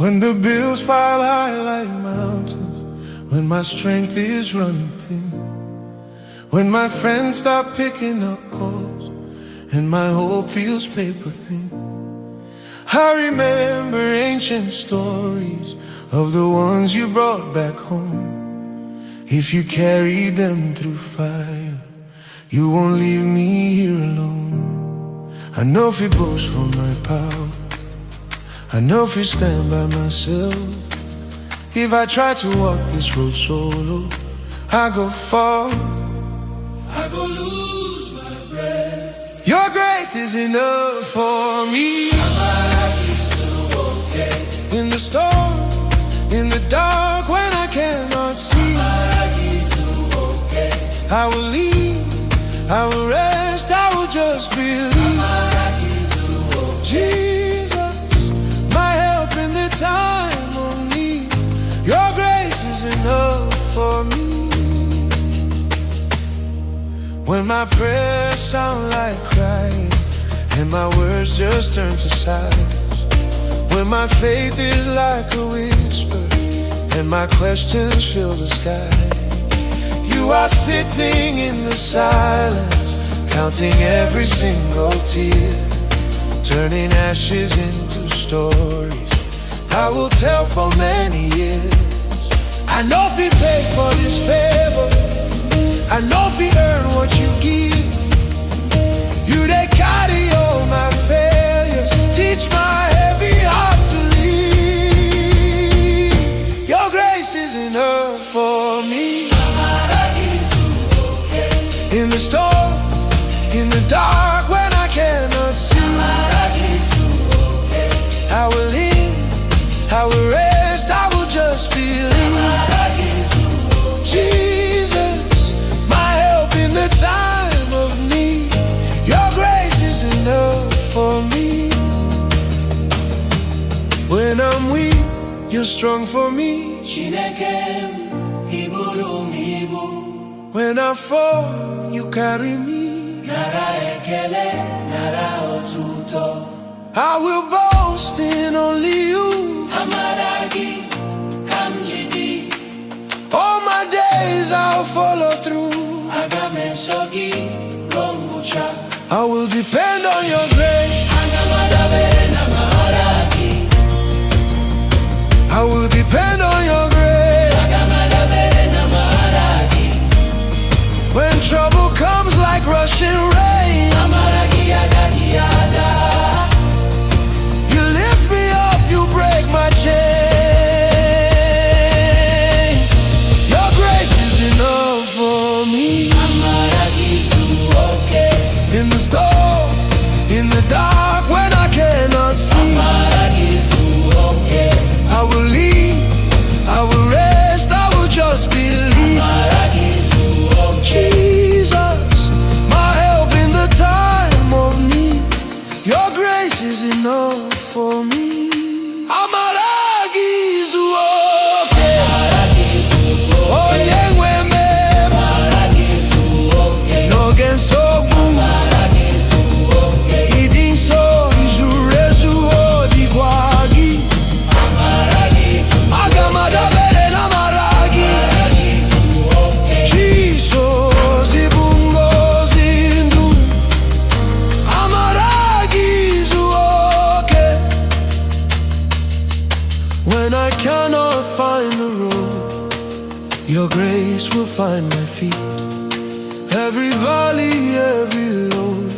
When the bills pile high like mountains, when my strength is running thin, when my friends stop picking up calls and my hope feels paper thin, I remember ancient stories of the ones you brought back home. If you carried them through fire, you won't leave me here alone. I know if you boast for my power, I know if you stand by myself. If I try to walk this road solo, I go far, I go lose my breath. Your grace is enough for me. In the storm, in the dark, when I cannot see, I will lean, I will rest, I will just believe. Jesus, my help in the time of need. Your grace is enough for me. When my prayers sound like crying and my words just turn to silence, when my faith is like a whisper and my questions fill the sky, you are sitting in the silence, counting every single tear, turning ashes into stories I will tell for many years. I know if he paid for this favor, I know if he earned what you give. You they carry all my failures, teach my heavy heart to leave. Your grace is enough for me. In the storm, in the dark, when I cannot see, I will lean, I will rest, I will just believe. Jesus, my help in the time of need. Your grace is enough for me. When I'm weak, you're strong for me. When I fall, you carry me. I will boast in only you. All my days I'll follow through. I will depend on your grace. I will depend on your grace. When trouble comes like rushing rain, you lift me up, you break my chain. Your grace is enough for me. In the storm, in the dark, when I cannot see, I will lean, I will rest, I will just believe. Jesus, my help in the time of need. Your grace is enough for me. Amara gizu oke, onye nwe mema, no gensogu, idinso izurezu odikwagi. Agamada bere na maragi. When I cannot find the road, your grace will find my feet. Every valley, every load,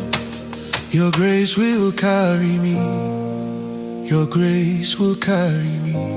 your grace will carry me. Your grace will carry me.